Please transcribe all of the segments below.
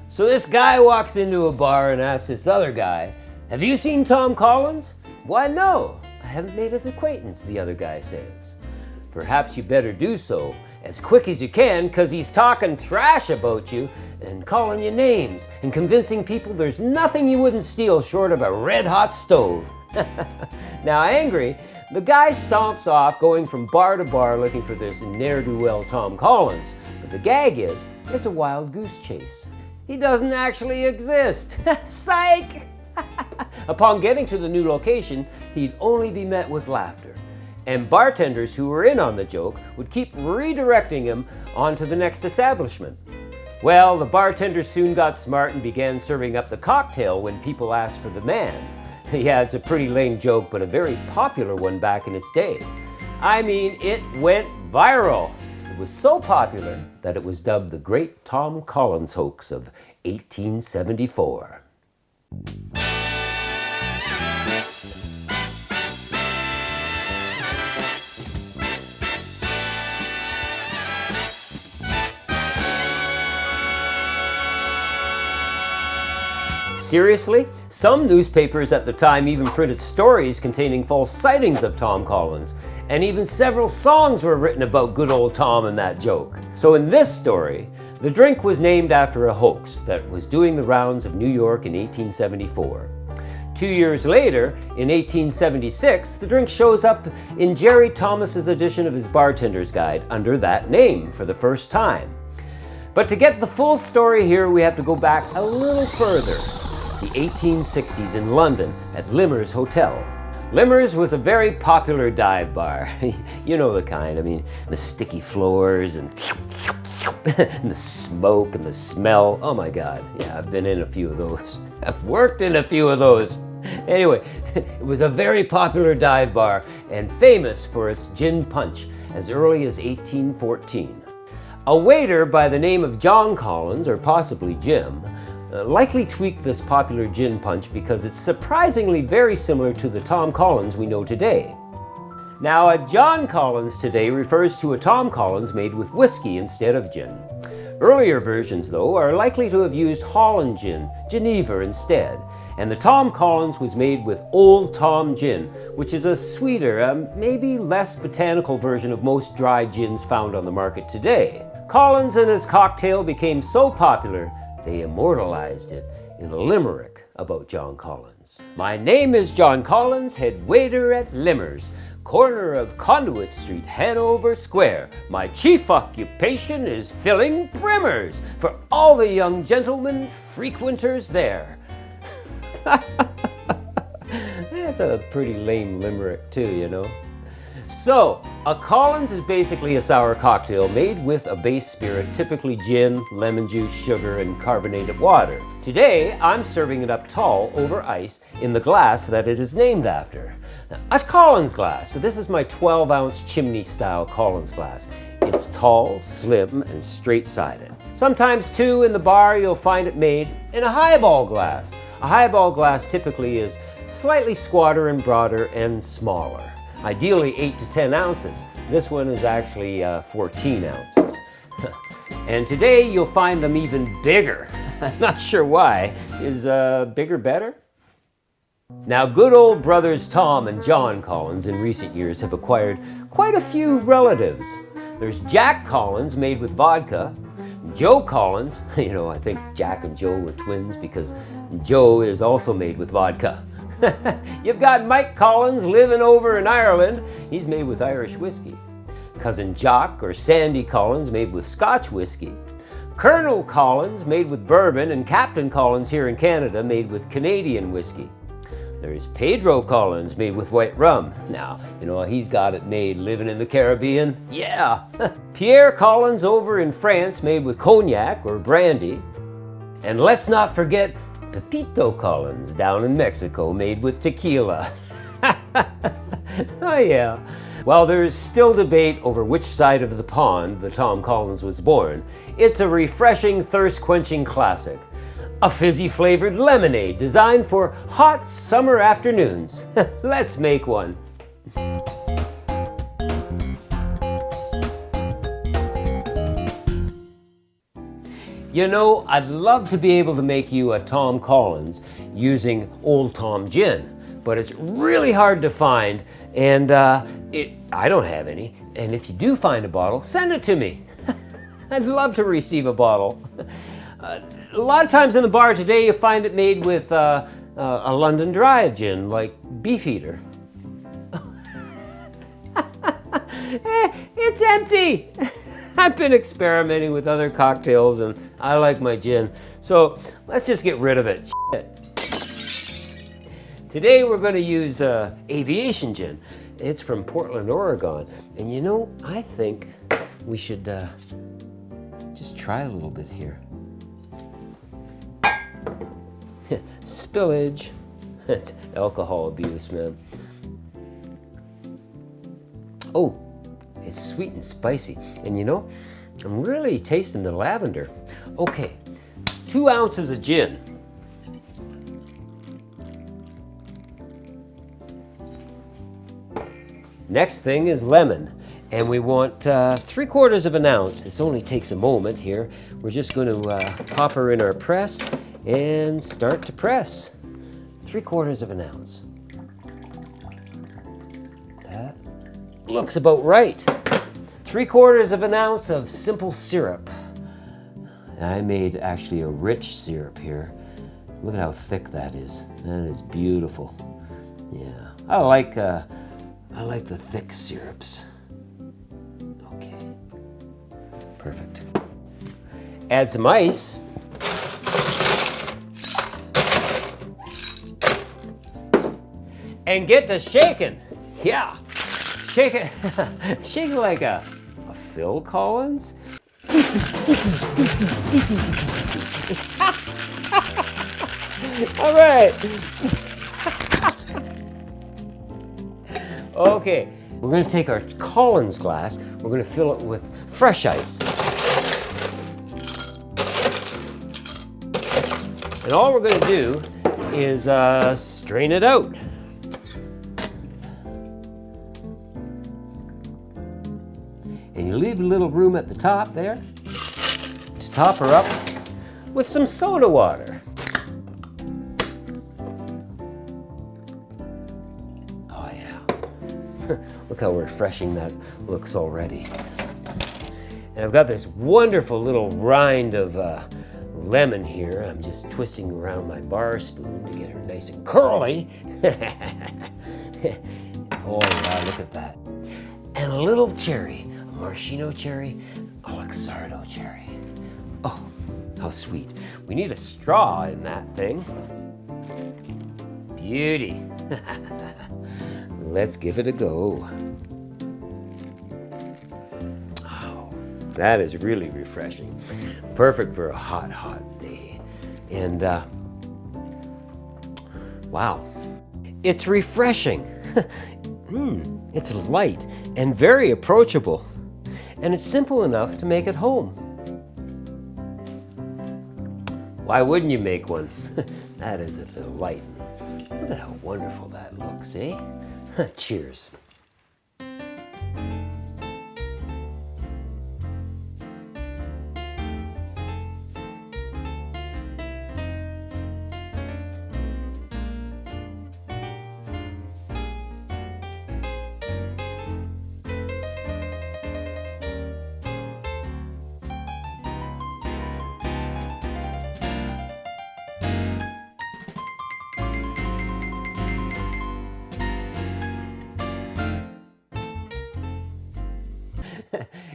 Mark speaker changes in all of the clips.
Speaker 1: So this guy walks into a bar and asks this other guy, "Have you seen Tom Collins?" "Why, no, I haven't made his acquaintance," the other guy says. "Perhaps you better do so as quick as you can, 'cause he's talking trash about you and calling you names and convincing people there's nothing you wouldn't steal short of a red-hot stove." Now angry, the guy stomps off, going from bar to bar looking for this ne'er-do-well Tom Collins. But the gag is, it's a wild goose chase. He doesn't actually exist. Psych! Upon getting to the new location, he'd only be met with laughter. And bartenders who were in on the joke would keep redirecting him on to the next establishment. Well, the bartender soon got smart and began serving up the cocktail when people asked for the man. Yeah, it's a pretty lame joke, but a very popular one back in its day. I mean, it went viral. It was so popular that it was dubbed the Great Tom Collins Hoax of 1874. Seriously? Some newspapers at the time even printed stories containing false sightings of Tom Collins, and even several songs were written about good old Tom and that joke. So in this story, the drink was named after a hoax that was doing the rounds of New York in 1874. 2 years later, in 1876, the drink shows up in Jerry Thomas's edition of his Bartender's Guide under that name for the first time. But to get the full story here, we have to go back a little further. The 1860s in London at Limmer's Hotel. Limmer's was a very popular dive bar. You know the kind, I mean, the sticky floors and the smoke and the smell. Oh my God, yeah, I've been in a few of those. I've worked in a few of those. Anyway, it was a very popular dive bar and famous for its gin punch as early as 1814. A waiter by the name of John Collins, or possibly Jim, likely tweaked this popular gin punch because it's surprisingly very similar to the Tom Collins we know today. Now, a John Collins today refers to a Tom Collins made with whiskey instead of gin. Earlier versions, though, are likely to have used Holland gin, Geneva instead, and the Tom Collins was made with Old Tom gin, which is a sweeter, maybe less botanical version of most dry gins found on the market today. Collins and his cocktail became so popular they immortalized it in a limerick about John Collins. "My name is John Collins, head waiter at Limmer's, corner of Conduit Street, Hanover Square. My chief occupation is filling brimmers for all the young gentlemen frequenters there." That's a pretty lame limerick too, you know. So, a Collins is basically a sour cocktail made with a base spirit, typically gin, lemon juice, sugar, and carbonated water. Today, I'm serving it up tall over ice in the glass that it is named after. Now, a Collins glass. So this is my 12-ounce chimney-style Collins glass. It's tall, slim, and straight-sided. Sometimes, too, in the bar, you'll find it made in a highball glass. A highball glass typically is slightly squatter and broader and smaller. Ideally 8 to 10 ounces. This one is actually 14 ounces. And today you'll find them even bigger. I'm not sure why. Is bigger better? Now, good old brothers Tom and John Collins in recent years have acquired quite a few relatives. There's Jack Collins, made with vodka. Joe Collins, you know, I think Jack and Joe were twins because Joe is also made with vodka. You've got Mike Collins living over in Ireland. He's made with Irish whiskey. Cousin Jock or Sandy Collins made with Scotch whiskey. Colonel Collins made with bourbon, and Captain Collins here in Canada made with Canadian whiskey. There's Pedro Collins made with white rum. Now, you know, he's got it made living in the Caribbean. Yeah. Pierre Collins over in France made with cognac or brandy. And let's not forget PEPITO Collins down in Mexico made with tequila. Oh yeah. While there is still debate over which side of the pond the Tom Collins was born, it's a refreshing, thirst-quenching classic. A fizzy-flavored lemonade designed for hot summer afternoons. Let's make one. You know, I'd love to be able to make you a Tom Collins using Old Tom gin, but it's really hard to find, and I don't have any. And if you do find a bottle, send it to me. I'd love to receive a bottle. A lot of times in the bar today, you find it made with a London Dry gin, like Beefeater. It's empty. I've been experimenting with other cocktails and I like my gin. So let's just get rid of it. Shit. Today we're going to use aviation gin. It's from Portland, Oregon. And you know, I think we should just try a little bit here. Spillage. That's alcohol abuse, man. Oh, it's sweet and spicy. And you know, I'm really tasting the lavender. Okay, 2 ounces of gin. Next thing is lemon. And we want 3/4 of an ounce. This only takes a moment here. We're just going to pop her in our press and start to press. 3/4 of an ounce. That looks about right. 3/4 of an ounce of simple syrup. I made actually a rich syrup here. Look at how thick that is. That is beautiful. Yeah, I like the thick syrups. Okay, perfect. Add some ice. And get to shaking. Yeah, shake it. Shake it like a Phil Collins. All right. Okay, we're going to take our Collins glass. We're going to fill it with fresh ice. And all we're going to do is strain it out. And you leave a little room at the top there to top her up with some soda water. Oh yeah, look how refreshing that looks already. And I've got this wonderful little rind of lemon here. I'm just twisting around my bar spoon to get her nice and curly. Oh yeah, look at that. And a little cherry. Maraschino cherry, a Luxardo cherry. Oh, how sweet. We need a straw in that thing. Beauty. Let's give it a go. Oh, that is really refreshing. Perfect for a hot, hot day. And wow, it's refreshing. It's light and very approachable. And it's simple enough to make at home. Why wouldn't you make one? That is a delight. Look at how wonderful that looks, eh? Cheers.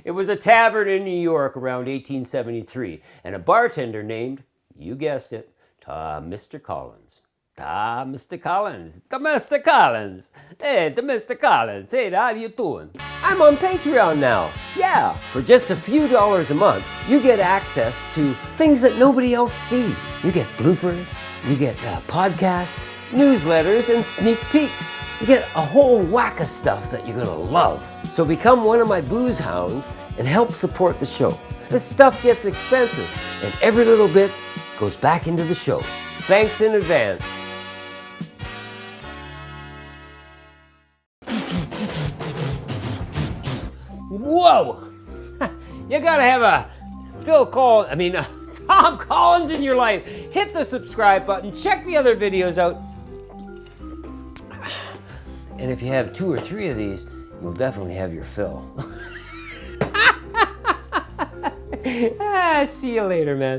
Speaker 1: It was a tavern in New York around 1873, and a bartender named, you guessed it, Mr. Collins. Mr. Collins. Mr. Collins. Hey, Mr. Collins. Hey, how you doing? I'm on Patreon now. Yeah. For just a few dollars a month, you get access to things that nobody else sees. You get bloopers, you get podcasts, newsletters, and sneak peeks. You get a whole whack of stuff that you're gonna love. So become one of my booze hounds and help support the show. This stuff gets expensive, and every little bit goes back into the show. Thanks in advance. Whoa! You gotta have a Tom Collins in your life, hit the subscribe button, check the other videos out. And if you have 2 or 3 of these, you'll definitely have your fill. See you later, man.